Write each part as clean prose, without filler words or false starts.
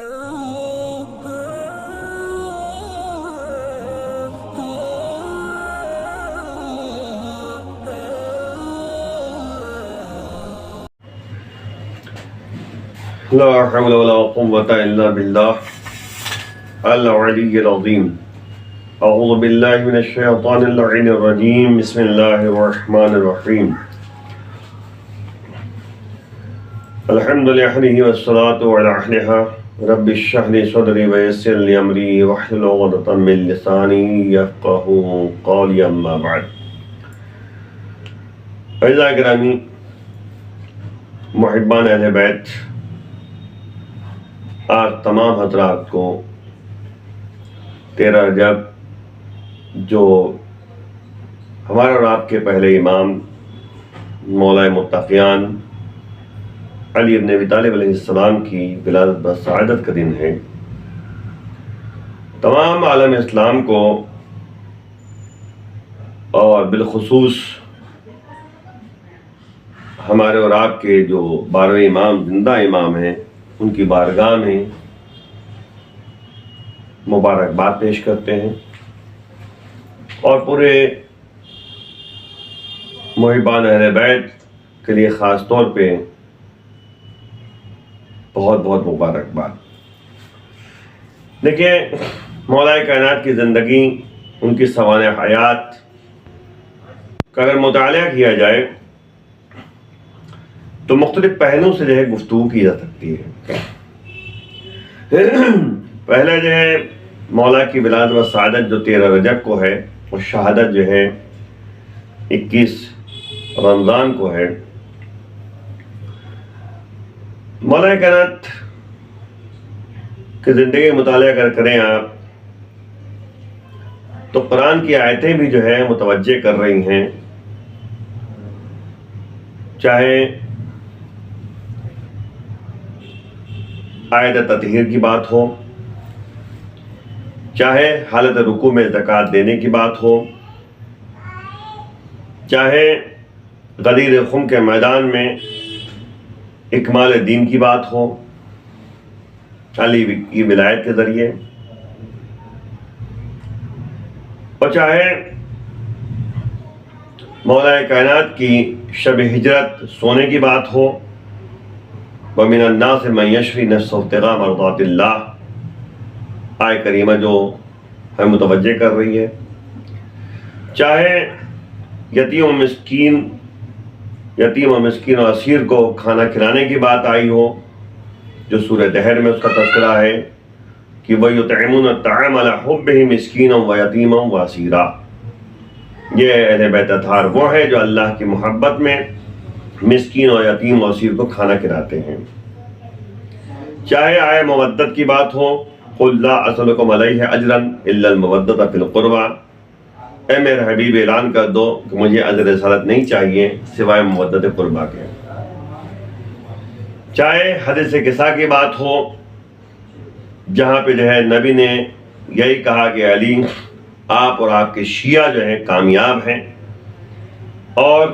لا حول ولا قوة إلا بالله العلي العظيم. أعوذ بالله من الشيطان اللعين الرجيم. بسم الله الرحمن الرحيم. الحمد لله والصلاة على أهلها. رب اشرح لي صدري ويسر لي أمري واحلل عقدة من لساني يفقهوا قولي. أما بعد. اعزائي گرامی، محبان اہل بیت، آج تمام حضرات کو 13 رجب، جو ہمارے اور آپ کے پہلے امام مولا متقیان علی ابن ابی طالب علیہ السلام کی ولادت و سعادت کا دن ہے، تمام عالم اسلام کو اور بالخصوص ہمارے اور آپ کے جو 12ویں امام زندہ امام ہیں ان کی بارگاہ میں مبارکباد پیش کرتے ہیں، اور پورے محبان اہل بیت کے لیے خاص طور پہ بہت بہت مبارکباد۔ دیکھیں، مولا کائنات کی زندگی، ان کی سوانح حیات کا اگر مطالعہ کیا جائے تو مختلف پہلوؤں سے گفتگو کی جا سکتی ہے۔ پہلے مولا کی ولادت و سعادت جو 13 رجب کو ہے، اور شہادت 21 رمضان کو ہے۔ مولا کائنات کی زندگی کا مطالعہ اگر کریں آپ تو قرآن کی آیتیں بھی متوجہ کر رہی ہیں، چاہے آیت تطہیر کی بات ہو، چاہے حالت رکوع میں زکوٰۃ دینے کی بات ہو، چاہے غدیر خم کے میدان میں اکمال دین کی بات ہو علی کی ولایت کے ذریعے، اور چاہے مولا کائنات کی شب ہجرت سونے کی بات ہو، وَمِنَ النَّاسِ مَن يَشْرِي نَفْسَهُ ابْتِغَاءَ مَرْضَاتِ اللَّهِ، آیت کریمہ جو ہمیں متوجہ کر رہی ہے، چاہے یتیم و مسکین و اسیر کو کھانا کھلانے کی بات آئی ہو، جو سورہ دہر میں اس کا تذکرہ ہے کہ وَيُطْعِمُونَ الطَّعَامَ عَلَىٰ حُبِّهِ مِسْكِينًا وَيَتِيمًا وَأَسِيرًا۔ یہ اہل بیت اطہار وہ ہے جو اللہ کی محبت میں مسکین اور یتیم و اسیر کو کھانا کھلاتے ہیں۔ چاہے آئے مودت کی بات ہو، قُلْ لَا أَسْأَلُكُمْ عَلَيْهِ أَجْرًا إِلَّا الْمَوَدَّةَ فِي الْقُرْبَىٰ، اے میرے حبیب اعلان کر دو کہ مجھے اجر رسالت نہیں چاہیے سوائے مودت قربا کے۔ چاہے حدیث قصہ کی بات ہو، جہاں پہ نبی نے یہی کہا کہ علی آپ اور آپ کے شیعہ کامیاب ہیں اور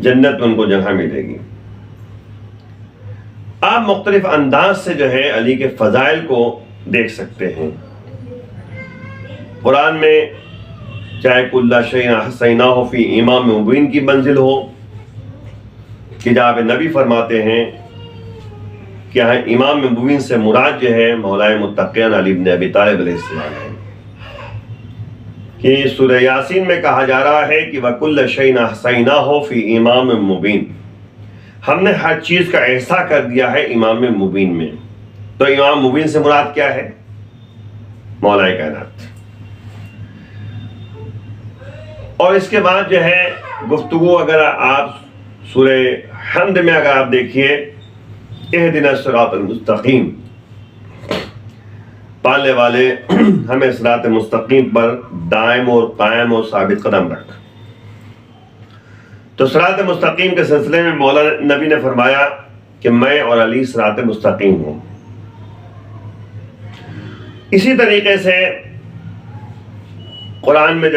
جنت میں ان کو جگہ ملے گی۔ آپ مختلف انداز سے علی کے فضائل کو دیکھ سکتے ہیں۔ قرآن میں چاہے کُلَّ شَيْءٍ أَحْصَيْنَاهُ فِي إِمَامٍ مُبِينٍ کی منزل ہو، کہ جہاں پہ نبی فرماتے ہیں کہ یہاں امام مبین سے مراد مولا متقیان علی ابن ابی طالب علیہ السلام ہے، کہ سورہ یاسین میں کہا جا رہا ہے کہ وَكُلَّ شَيْءٍ أَحْصَيْنَاهُ فِي إِمَامٍ مُبِينٍ، ہم نے ہر چیز کا احصاء کر دیا ہے امام مبین میں۔ تو امام مبین سے مراد کیا ہے؟ مولا کائنات۔ اور اس کے بعد گفتگو اگر آپ سورہ حمد میں اگر آپ دیکھیے، اہدنا الصراط المستقیم، پالنے والے ہمیں صراط مستقیم پر دائم اور قائم اور ثابت قدم رکھ۔ تو صراط مستقیم کے سلسلے میں مولا نبی نے فرمایا کہ میں اور علی صراط مستقیم ہوں۔ اسی طریقے سے قرآن میں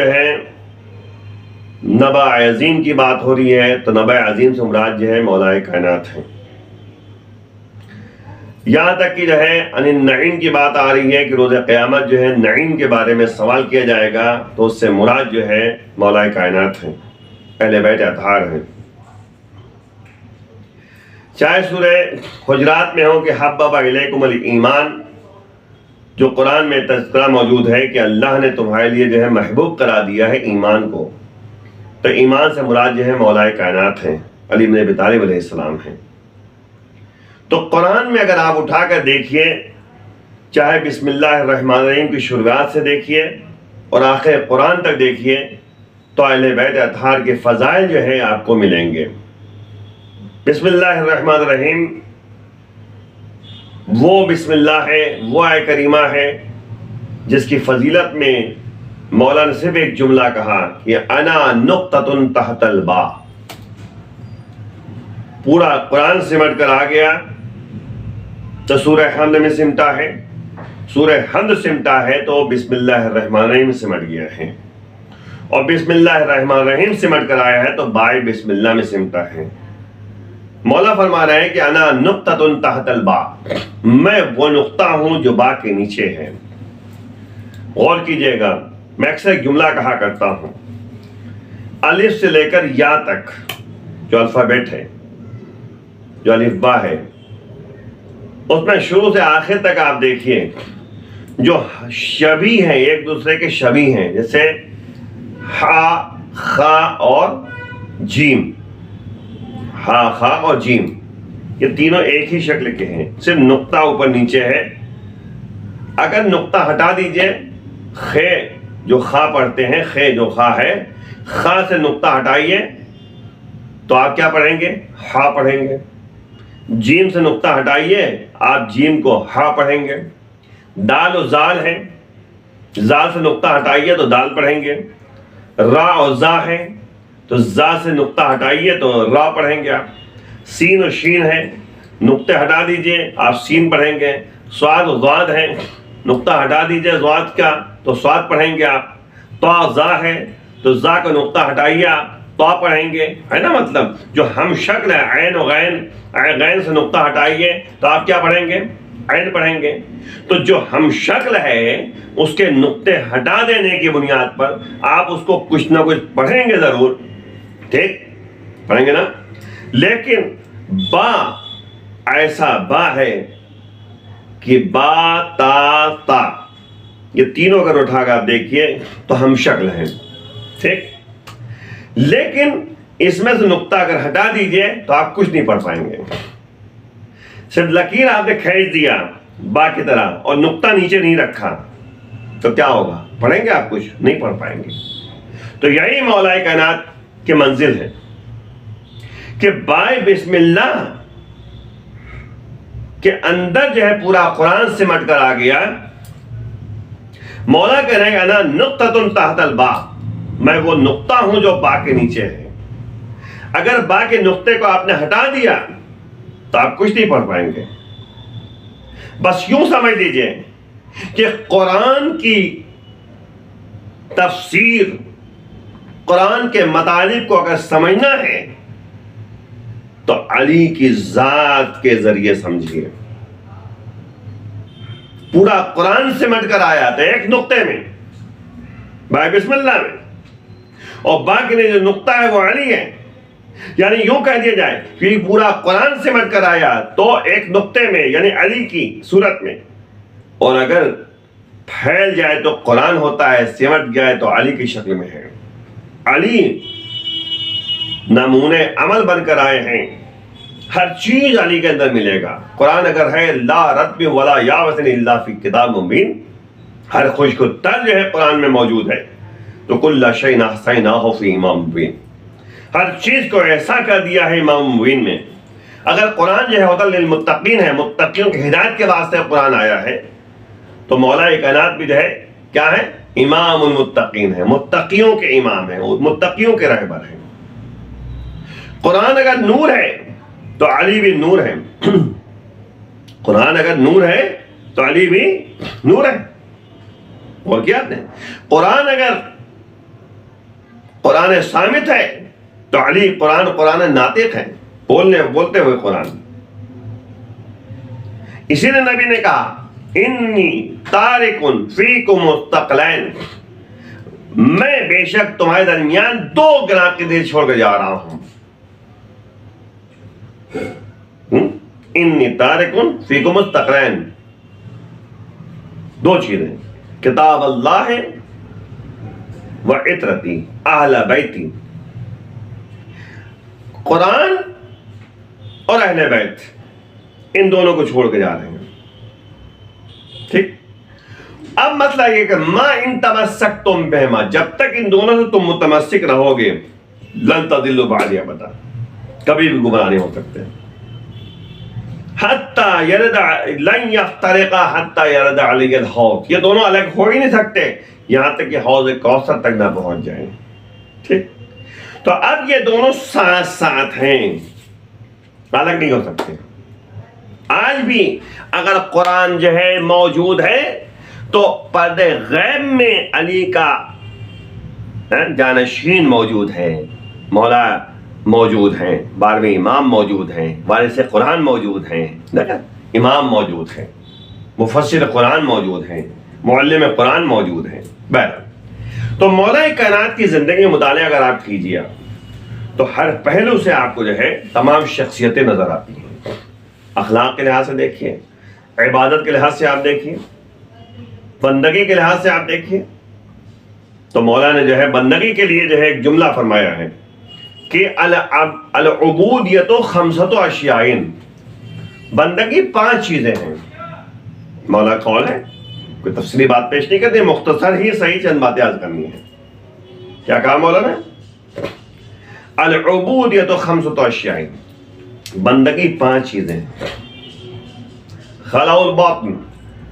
نبع عظیم کی بات ہو رہی ہے، تو نبع عظیم سے مراد مولا کائنات ہے۔ یہاں تک کہ جو ہے النعیم کی بات آ رہی ہے کہ روز قیامت جو ہے نعیم کے بارے میں سوال کیا جائے گا، تو اس سے مراد جو ہے مولا کائنات ہیں، اہل بیت اطہار ہیں۔ چاہے سورہ حجرات میں ہو کہ حبب الیکم الایمان، جو قرآن میں تذکرہ موجود ہے کہ اللہ نے تمہارے لیے جو ہے محبوب قرار دیا ہے ایمان کو، تو ایمان سے مراد جو ہے مولا کائنات ہیں، علی بن ابی طالب علیہ السلام ہیں۔ تو قرآن میں اگر آپ اٹھا کر دیکھیے، چاہے بسم اللہ الرحمن الرحیم کی شروعات سے دیکھیے اور آخر قرآن تک دیکھیے، تو اہل بیت اطہار کے فضائل جو ہے آپ کو ملیں گے۔ بسم اللہ الرحمن الرحیم وہ بسم اللہ ہے، وہ آیہ کریمہ ہے جس کی فضیلت میں مولا نے صرف ایک جملہ کہا کہ انا نقطۃ تحت الباء، پورا قرآن سمٹ کر آ گیا۔ تو سورہ حمد میں سمٹا ہے، سورہ حمد سمٹا ہے تو بسم اللہ الرحمن الرحیم سمٹ گیا ہے، اور بسم اللہ الرحمن الرحیم سمٹ کر آیا ہے تو بائے بسم اللہ میں سمٹا ہے۔ مولا فرما رہے ہیں کہ انا نقطۃ تحت الباء، میں وہ نقطہ ہوں جو با کے نیچے ہے۔ غور کیجئے گا، میں اکثر ایک جملہ کہا کرتا ہوں، الف سے لے کر یا تک جو الفابیٹ ہے، جو الف با ہے، اس میں شروع سے آخر تک آپ دیکھیے جو شبیہ ہیں، ایک دوسرے کے شبیہ ہیں، جیسے ہا، خا اور جیم، ہا، خا اور جیم، یہ تینوں ایک ہی شکل کے ہیں، صرف نقطہ اوپر نیچے ہے۔ اگر نقطہ ہٹا دیجئے، خے جو خا پڑھتے ہیں، خے جو خا ہے، خا سے نقطہ ہٹائیے تو آپ کیا پڑھیں گے؟ ہا پڑھیں گے۔ جیم سے نقطہ ہٹائیے، آپ جیم کو ہا پڑھیں گے۔ دال و زال ہے، زال سے نقطہ ہٹائیے تو دال پڑھیں گے۔ را اور زا ہے تو زا سے نقطہ ہٹائیے تو را پڑھیں گے آپ۔ سین و شین ہے، نقطے ہٹا دیجئے آپ سین پڑھیں گے۔ سواد و ضاد ہے، نقطہ ہٹا دیجئے ضاد کا تو سواد پڑھیں گے آپ۔ طا زا ہے تو زا کا نقطہ ہٹائیے آپ طا پڑھیں گے، ہے نا؟ مطلب جو ہم شکل ہے، عین و غین، غین سے نقطہ ہٹائیے تو آپ کیا پڑھیں گے؟ عین پڑھیں گے۔ تو جو ہم شکل ہے اس کے نقطے ہٹا دینے کی بنیاد پر آپ اس کو کچھ نہ کچھ پڑھیں گے ضرور، ٹھیک؟ پڑھیں گے نا؟ لیکن با ایسا با ہے کہ با تا تا، یہ تینوں اگر اٹھا کر آپ دیکھیے تو ہم شکل ہیں، ٹھیک؟ لیکن اس میں سے نقطہ اگر ہٹا دیجئے تو آپ کچھ نہیں پڑھ پائیں گے۔ صرف لکیر آپ نے کھینچ دیا با کی طرح اور نقطہ نیچے نہیں رکھا تو کیا ہوگا؟ پڑھیں گے آپ؟ کچھ نہیں پڑھ پائیں گے۔ تو یہی مولا کائنات کی منزل ہے کہ بائے بسم اللہ کے اندر جو ہے پورا قرآن سمٹ کر آ گیا۔ مولا کہہ رہے ہیں انا نقطۃ تحت الباء، میں وہ نقطہ ہوں جو با کے نیچے ہے۔ اگر با کے نقطے کو آپ نے ہٹا دیا تو آپ کچھ نہیں پڑھ پائیں گے۔ بس یوں سمجھ لیجئے کہ قرآن کی تفسیر، قرآن کے مطالب کو اگر سمجھنا ہے تو علی کی ذات کے ذریعے سمجھیے۔ پورا قرآن سمٹ کر آیا تھا ایک نقطے میں، بائے بسم اللہ میں، اور باقی نے جو نقطہ ہے وہ علی ہے۔ یعنی یوں کہہ دیا جائے کہ پورا قرآن سمٹ کر آیا تو ایک نقطے میں، یعنی علی کی صورت میں، اور اگر پھیل جائے تو قرآن ہوتا ہے، سمٹ جائے تو علی کی شکل میں ہے۔ علی نمونے عمل بن کر آئے ہیں، ہر چیز علی کے اندر ملے گا۔ قرآن اگر ہے لا رتب ولا یابس الا فی کتاب مبین، ہر خشک و تر جو ہے قرآن میں موجود ہے۔ تو کل شیء احصیناہ فی امام مبین، ہر چیز کو ایسا کر دیا ہے امام مبین میں۔ اگر قرآن جو ہے ہدی للمتقین ہے، متقیوں کی ہدایت کے واسطے قرآن آیا ہے، تو مولا کائنات بھی جو ہے کیا ہے؟ امام المتقین ہے، متقیوں کے امام ہیں، متقیوں کے رہبر ہیں۔ قرآن اگر نور ہے تو علی بھی نور ہے۔ قرآن اگر نور ہے تو علی بھی نور ہے۔ اور کیا آپ نے؟ قرآن اگر قرآن صامت ہے تو علی قرآن ناطق ہے، بولتے ہوئے قرآن۔ اسی لیے نبی نے کہا انی تارکن فیکم مستقلین، میں بے شک تمہارے درمیان دو گراں عقیدے چھوڑ کے جا رہا ہوں. انی تارکن فیکم مستقلین، دو چیزیں، کتاب اللہ و عطرتی اہل بیتی، قرآن اور اہل بیت، ان دونوں کو چھوڑ کے جا رہے ہیں. ٹھیک. اب مسئلہ یہ کہ ما ان تمسکتم بہما، جب تک ان دونوں سے تم متمسک رہو گے، لن تضلوا بعدی ابدا، کبھی بھی گمراہ نہیں ہو سکتے. حتی یرد لن یفترقا حتی یرد علی الحوض، یہ دونوں الگ ہو ہی نہیں سکتے یہاں تک کہ حوض کوثر تک نہ پہنچ جائیں. ٹھیک. تو اب یہ دونوں ساتھ ساتھ ہیں، الگ نہیں ہو سکتے. آج بھی اگر قرآن جو ہے موجود ہے تو پردے غیب میں علی کا جانشین موجود ہے، مولا موجود ہیں، 12ویں امام موجود ہیں، وارث قرآن موجود ہیں، امام موجود ہیں، مفسر قرآن موجود ہیں، معلم قرآن موجود ہیں. بہرحال تو مولا کائنات کی زندگی میں مطالعہ اگر آپ کیجیے تو ہر پہلو سے آپ کو جو ہے تمام شخصیتیں نظر آتی ہیں. اخلاق کے لحاظ سے دیکھیے، عبادت کے لحاظ سے آپ دیکھیے، بندگی کے لحاظ سے آپ دیکھیے. تو مولا نے جو ہے بندگی کے لیے جو ہے ایک جملہ فرمایا ہے کہ العبودیت خمسۃ اشیاء، بندگی 5 چیزیں ہیں. مولا قول ہے، کوئی تفصیلی بات پیش نہیں کرتے، مختصر ہی صحیح چند باتیں عرض کرنی ہے. کیا کہا مولا نے؟ العبودیت خمسۃ اشیاء، بندگی 5 چیزیں. خلاء الباطن،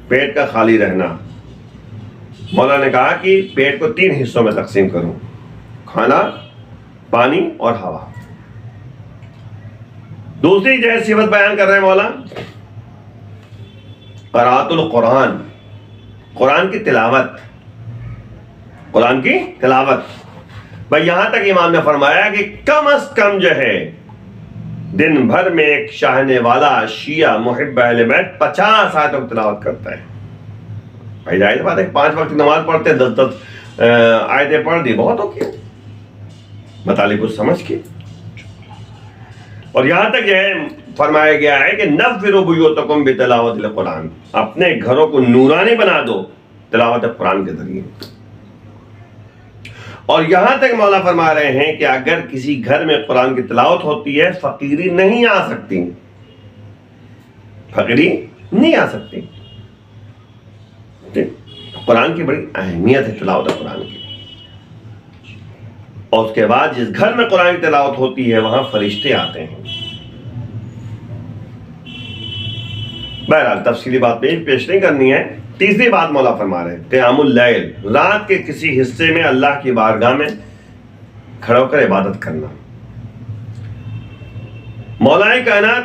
پیٹ کا خالی رہنا. مولا نے کہا کہ پیٹ کو 3 حصوں میں تقسیم کروں، کھانا، پانی اور ہوا. دوسری جو ہے صفت بیان کر رہے ہیں مولا، قراءۃ القرآن، قرآن کی تلاوت، قرآن کی تلاوت. بھائی یہاں تک امام نے فرمایا کہ کم از کم جو ہے دن بھر میں ایک شاہنے والا شیعہ محب اہل بیت 50 آیتوں کی تلاوت کرتا ہے. بھائی ظاہر بات ہے 5 وقت نماز پڑھتے ہیں، 10 آیتیں پڑھ دی بہت ہو گیا، مطالب کو سمجھ کے. اور یہاں تک جو ہے فرمایا گیا ہے کہ نَوِّرُوا بُیُوتَکُم بِتِلَاوَتِ الْقُرْآنِ، اپنے گھروں کو نورانی بنا دو تلاوت قرآن کے ذریعے. اور یہاں تک مولا فرما رہے ہیں کہ اگر کسی گھر میں قرآن کی تلاوت ہوتی ہے فقیری نہیں آ سکتی، فقیری نہیں آ سکتی. قرآن کی بڑی اہمیت ہے تلاوت قرآن کی. اور اس کے بعد جس گھر میں قرآن کی تلاوت ہوتی ہے وہاں فرشتے آتے ہیں. بہرحال تفصیلی بات پیش نہیں کرنی ہے. تیسری بات مولا فرما رہے ہیں قیام اللیل، رات کے کسی حصے میں اللہ کی بارگاہ میں کھڑا ہو کر عبادت کرنا. مولا کائنات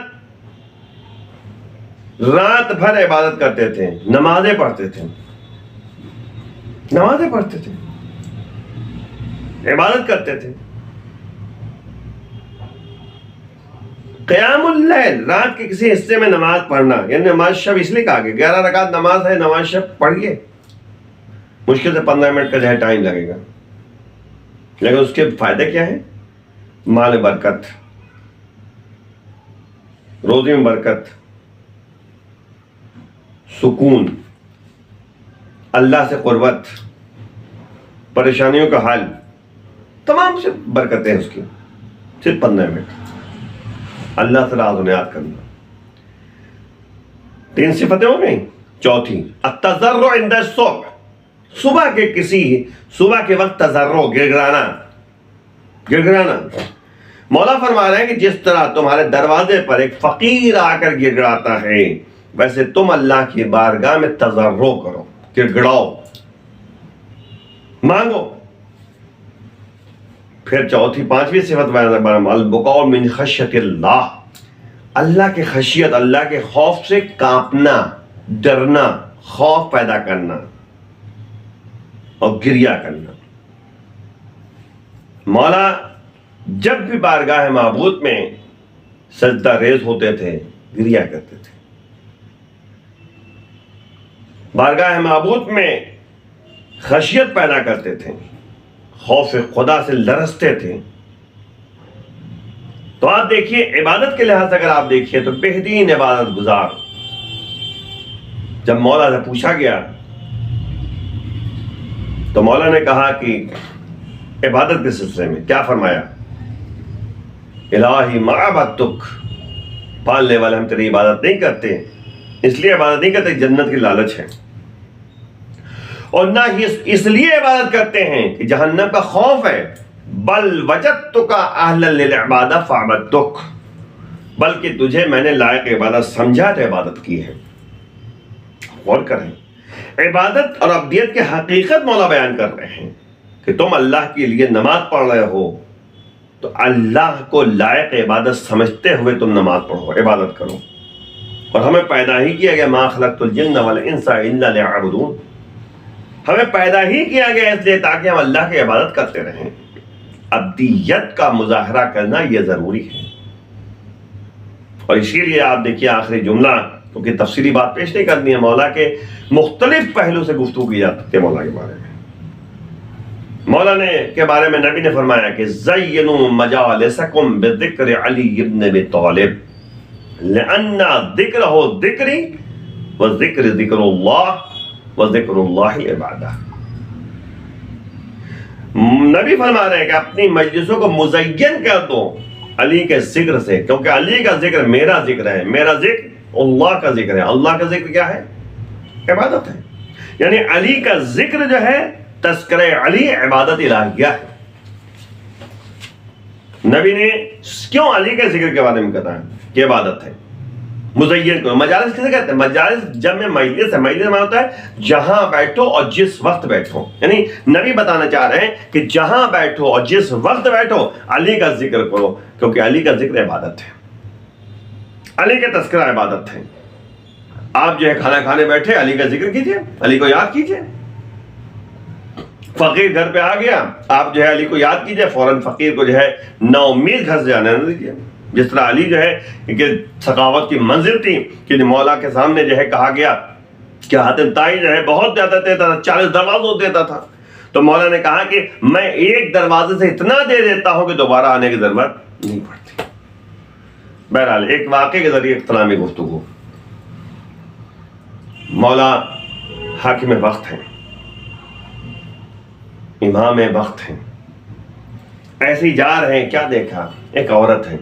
رات بھر عبادت کرتے تھے، نمازیں پڑھتے تھے، عبادت کرتے تھے. قیام اللیل، رات کے کسی حصے میں نماز پڑھنا، یعنی نماز شب اس لیے کہا کہ 11 رکعت نماز ہے، نماز شب پڑھیے. مشکل سے 15 منٹ کا جو ہے ٹائم لگے گا، لیکن اس کے فائدے کیا ہیں؟ مال برکت، روزی میں برکت، سکون، اللہ سے قربت، پریشانیوں کا حل، تمام سے برکتیں اس کی. صرف 15 منٹ اللہ سے راز و نیاز کرنا. 3 صفتیں ہو گئی. چوتھی التضرع عند الصبح، صبح کے وقت تضرع، گڑگڑانا. مولا فرما رہے ہیں کہ جس طرح تمہارے دروازے پر ایک فقیر آ کر گڑگڑاتا ہے ویسے تم اللہ کی بارگاہ میں تضرع کرو، گڑگڑاؤ، مانگو. پھر چوتھی 5ویں صفت البکاء من خشیت اللہ، اللہ کے خشیت، اللہ کے خوف سے کانپنا، ڈرنا، خوف پیدا کرنا اور گریہ کرنا. مولا جب بھی بارگاہ معبود میں سجدہ ریز ہوتے تھے گریہ کرتے تھے. بارگاہ معبود میں خشیت پیدا کرتے تھے، خوف خدا سے لرزتے تھے. تو آپ دیکھیے عبادت کے لحاظ سے اگر آپ دیکھیے تو بہترین عبادت گزار. جب مولا سے پوچھا گیا تو مولا نے کہا کہ عبادت کے سلسلے میں کیا فرمایا؟ الہی ما عبدتک، پالنے والے ہم تیری عبادت نہیں کرتے، اس لیے عبادت نہیں کرتے جنت کی لالچ ہے، اور نہ ہی اس لیے عبادت کرتے ہیں کہ جہنم کا خوف ہے. بل وجدتک اہلا للعبادہ فعبدتک، بلکہ تجھے میں نے لائق عبادت سمجھا تو عبادت کی ہے. غور کریں، عبادت اور عبدیت کے حقیقت مولا بیان کر رہے ہیں کہ تم اللہ کے لیے نماز پڑھ رہے ہو تو اللہ کو لائق عبادت سمجھتے ہوئے تم نماز پڑھو، عبادت کرو. اور ہمیں پیدا ہی کیا گیا ما خلقت الجن والانس الا لیعبدون، ہمیں پیدا ہی کیا گیا اس لیے تاکہ ہم اللہ کی عبادت کرتے رہیں. عبدیت کا مظاہرہ کرنا یہ ضروری ہے. اور اسی لیے آپ دیکھیے آخری جملہ، کیونکہ تفصیلی بات پیش نہیں کرنی ہے، مولا کے مختلف پہلو سے گفتگو کی جاتی ہے مولا کے بارے میں. مولا نے کے بارے میں نبی نے فرمایا کہ زینوا مجالسکم بذکر علی ابن ابی طالب لأن ذکرہ ذکری وذکر ذکر اللہ وذکر اللہ عبادہ. نبی فرما رہے ہیں کہ اپنی مجلسوں کو مزین کر دو علی کے ذکر سے، کیونکہ علی کا ذکر میرا ذکر ہے، میرا ذکر اللہ کا ذکر ہے. اللہ کا ذکر کیا ہے؟ عبادت ہے. یعنی علی کا ذکر جو ہے تذکرہ علی عبادت الہیہ ہے. نبی نے کیوں علی کے ذکر کے بارے میں کہا ہے کہ عبادت ہے؟ مزین کرو. مجالس کسے کہتے ہیں؟ مجالس جمع مجلس ہے. مجلس میں ہوتا ہے جہاں بیٹھو اور جس وقت بیٹھو. یعنی نبی بتانا چاہ رہے ہیں کہ جہاں بیٹھو اور جس وقت بیٹھو علی کا ذکر کرو، کیونکہ علی کا ذکر عبادت ہے، علی کا تذکرہ عبادت ہے. آپ جو ہے کھانا کھانے بیٹھے علی کا ذکر کیجئے، علی کو یاد کیجئے. فقیر گھر پہ آ گیا، آپ جو ہے علی کو یاد کیجئے، فوراً فقیر کو جو ہے نا امید گھر سے جانے نہ دیجیے. جس طرح علی جو ہے کہ سخاوت کی منزل تھی کہ مولا کے سامنے جو ہے کہا گیا کہ حاتم طائی جو ہے بہت زیادہ دیتا تھا، 40 دروازوں دیتا تھا، تو مولا نے کہا کہ میں ایک دروازے سے اتنا دے دیتا ہوں کہ دوبارہ آنے کی ضرورت نہیں پڑتی. بہرحال ایک واقعے کے ذریعے اختلامی گفتگو. مولا حاکم وقت ہیں، امام وقت ہیں، ایسے ہی جا رہے ہیں، کیا دیکھا؟ ایک عورت ہے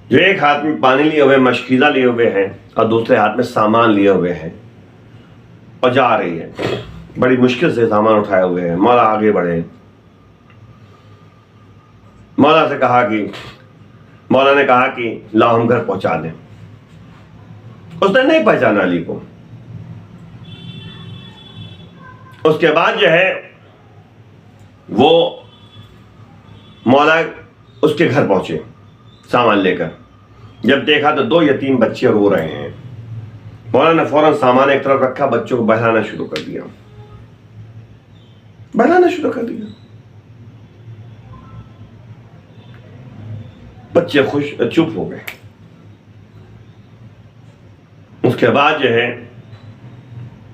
جو ایک ہاتھ میں پانی لیے ہوئے مشکیزہ لیے ہوئے ہیں اور دوسرے ہاتھ میں سامان لیے ہوئے ہیں اور جا رہی ہے، بڑی مشکل سے سامان اٹھائے ہوئے ہیں. مولا آگے بڑھے، مولا سے کہا کہ مولا نے کہا کہ لاؤ ہم گھر پہنچا دیں. اس نے نہیں پہچانا علی کو. اس کے بعد جو ہے وہ مولا اس کے گھر پہنچے سامان لے کر. جب دیکھا تو 2 یتیم بچے رو رہے ہیں. مولا نے فوراً سامان ایک طرف رکھا، بچوں کو بہلانا شروع کر دیا، بہلانا شروع کر دیا. بچے چپ ہو گئے. اس کے بعد جو ہے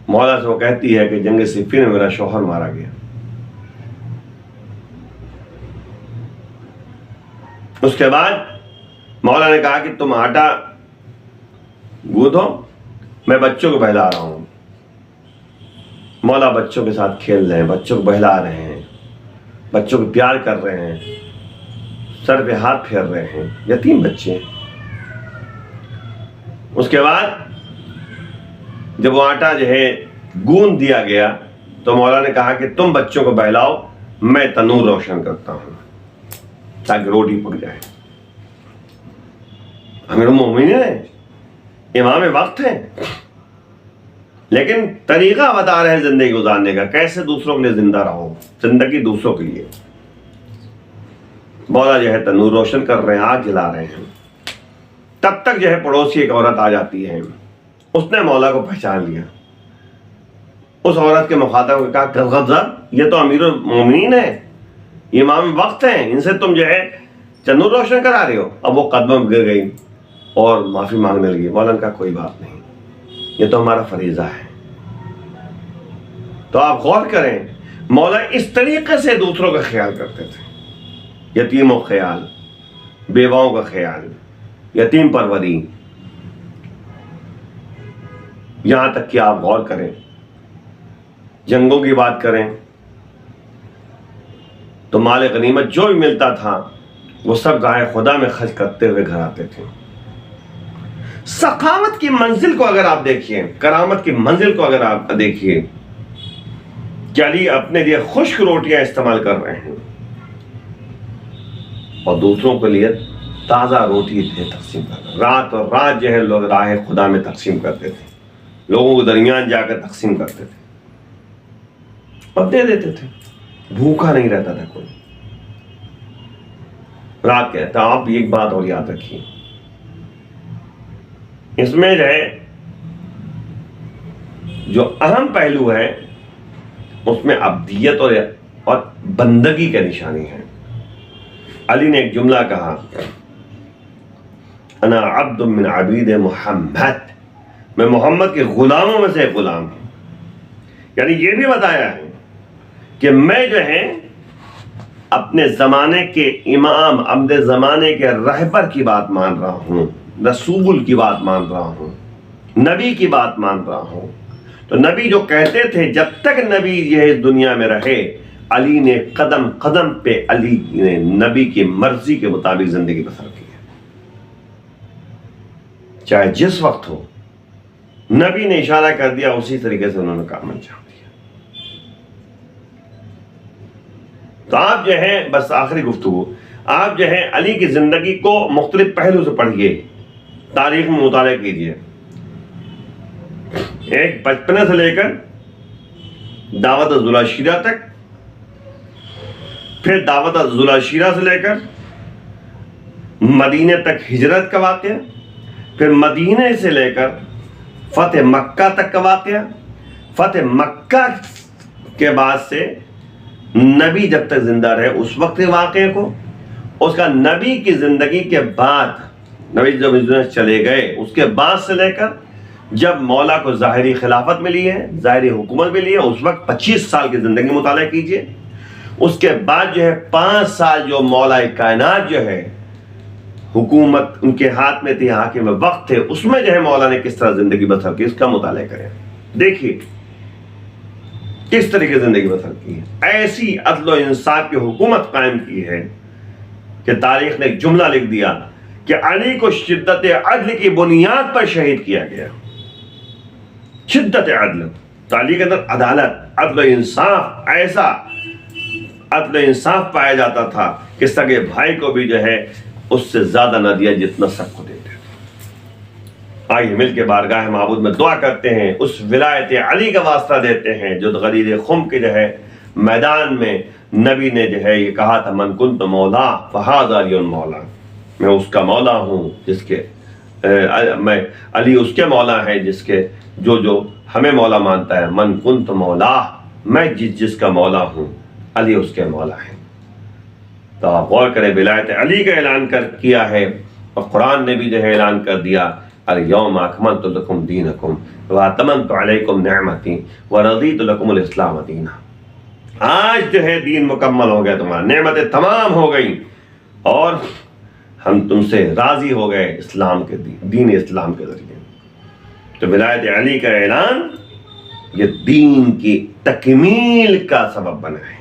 مولا سے وہ کہتی ہے کہ جنگ صفین میں میرا شوہر مارا گیا. اس کے بعد مولا نے کہا کہ تم آٹا گوندھو، میں بچوں کو بہلا رہا ہوں. مولا بچوں کے ساتھ کھیل رہے ہیں، بچوں کو بہلا رہے ہیں، بچوں کو پیار کر رہے ہیں، سر پہ ہاتھ پھیر رہے ہیں، یتیم بچے. اس کے بعد جب وہ آٹا جو ہے گوندھ دیا گیا تو مولا نے کہا کہ تم بچوں کو بہلاؤ، میں تنور روشن کرتا ہوں تاکہ روٹی پک جائے. امیر المومنین ہیں، امام وقت ہیں، لیکن طریقہ بتا رہے ہیں زندگی گزارنے کا، کیسے دوسروں کے لیے زندہ رہو، زندگی دوسروں کے لیے. مولا جو ہے تنور روشن کر رہے ہیں، آگ جلا رہے ہیں. تب تک جو ہے پڑوسی ایک عورت آ جاتی ہے. اس نے مولا کو پہچان لیا. اس عورت کے مخاطب کو کہا غضب، یہ تو امیر المومنین ہے، امام وقت ہیں، ان سے تم جو ہے تنور روشن کرا رہے ہو. اب وہ قدموں میں گر گئی اور معافی مانگنے لگی. مولا نے کہا کوئی بات نہیں، یہ تو ہمارا فریضہ ہے۔ تو آپ غور کریں، مولا اس طریقے سے دوسروں کا خیال کرتے تھے، یتیموں کا خیال، بیواؤں کا خیال، یتیم پروری۔ یہاں تک کہ آپ غور کریں، جنگوں کی بات کریں تو مال غنیمت جو بھی ملتا تھا وہ سب راہ خدا میں خرچ کرتے ہوئے گھر آتے تھے۔ سخاوت کی منزل کو اگر آپ دیکھیے، کرامت کی منزل کو اگر آپ دیکھیے کہ علی اپنے لیے خشک روٹیاں استعمال کر رہے ہیں اور دوسروں کے لیے تازہ روٹی تقسیم کر رہے ہیں۔ رات اور رات جو ہے لوگ راہ خدا میں تقسیم کرتے تھے، لوگوں کے درمیان جا کر تقسیم کرتے تھے اور دے دیتے تھے، بھوکا نہیں رہتا تھا کوئی۔ رات کہتا آپ ایک بات اور یاد رکھیے، اس میں جو ہے جو اہم پہلو ہے اس میں عبدیت اور بندگی کے نشانی ہے۔ علی نے ایک جملہ کہا، انا عبد من عبید محمد، میں محمد کے غلاموں میں سے ایک غلام ہوں۔ یعنی یہ بھی بتایا ہے کہ میں جو ہے اپنے زمانے کے امام، اپنے زمانے کے رہبر کی بات مان رہا ہوں، رسول کی بات مان رہا ہوں، نبی کی بات مان رہا ہوں۔ تو نبی جو کہتے تھے جب تک نبی یہ اس دنیا میں رہے، علی نے قدم قدم پہ علی نے نبی کی مرضی کے مطابق زندگی بسر کی ہے۔ چاہے جس وقت ہو، نبی نے اشارہ کر دیا اسی طریقے سے انہوں نے کام انجام دیا۔ تو آپ جو ہے، بس آخری گفتگو، آپ جو ہے علی کی زندگی کو مختلف پہلو سے پڑھیے، تاریخ میں مطالعہ کیجیے۔ ایک بچپنے سے لے کر دعوت ذوالعشیرہ تک، پھر دعوت ذوالعشیرہ سے لے کر مدینے تک ہجرت کا واقعہ، پھر مدینے سے لے کر فتح مکہ تک کا واقعہ، فتح مکہ کے بعد سے نبی جب تک زندہ رہے اس وقت کے واقعے کو، اس کا نبی کی زندگی کے بعد، نبی جب چلے گئے اس کے بعد سے لے کر جب مولا کو ظاہری خلافت ملی ہے، ظاہری حکومت ملی ہے، اس وقت 25 سال کی زندگی مطالعہ کیجئے۔ اس کے بعد جو ہے 5 سال جو مولا کائنات جو ہے حکومت ان کے ہاتھ میں تھی، حاکم وقت تھے، اس میں جو ہے مولا نے کس طرح زندگی بسر کی، اس کا مطالعہ کریں۔ دیکھیے کس طریقے زندگی بسر کی ہے، ایسی عدل و انصاف کی حکومت قائم کی ہے کہ تاریخ نے ایک جملہ لکھ دیا کہ علی کو شدت عدل کی بنیاد پر شہید کیا گیا۔ شدت عدل، تو علی کے اندر عدالت، عدل و انصاف، ایسا عدل و انصاف پایا جاتا تھا کہ سگے بھائی کو بھی جو ہے اس سے زیادہ نہ دیا جتنا سب کو دیتے۔ آئیے مل کے بارگاہ معبود میں دعا کرتے ہیں، اس ولایت علی کا واسطہ دیتے ہیں جو غدیر خم کے جو ہے میدان میں نبی نے جو ہے یہ کہا تھا، من کنت مولا فہذا علی مولا، میں اس کا مولا ہوں جس کے میں علی اس کے مولا ہے جس کے جو ہمیں مولا مانتا ہے، من کنت مولا، میں جس کا مولا ہوں، علی اس کے مولا ہے۔ تو آپ غور کریں، ولایت علی کا اعلان کیا ہے، اور قرآن نے بھی جو ہے اعلان کر دیا، الیوم اکملت لکم دینکم واتممت علیکم نعمتی ورضیت لکم الاسلام دینا۔ آج جو ہے دین مکمل ہو گیا، تمہارا نعمتیں تمام ہو گئیں اور ہم تم سے راضی ہو گئے اسلام کے دین اسلام کے ذریعے۔ تو ولایت علی کا اعلان یہ دین کی تکمیل کا سبب بنا ہے۔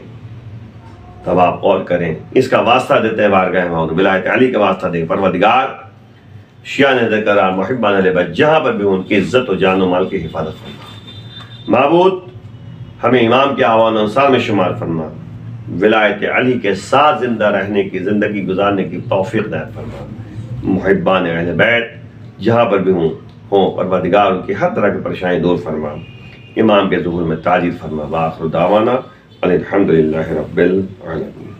تب آپ غور کریں، اس کا واسطہ دیتے ہیں بارگاہ معبود، ولایت علی کا واسطہ دیں، پروردگار شیعہ نے قرار محبان علیہ بیت جہاں پر بھی ان کی عزت و جان و مال کی حفاظت فرما۔ معبود ہمیں امام کے اعوان و انصار میں شمار فرما، ولایت علی کے ساتھ زندہ رہنے کی، زندگی گزارنے کی توفیق عطا فرما۔ محبان اہل بیت جہاں پر بھی ہوں پروردگار ان کی ہر طرح کی پریشانی دور فرما، امام کے ظہور میں تاجر فرما۔ وآخر دعوانا الحمدللہ رب العالمین۔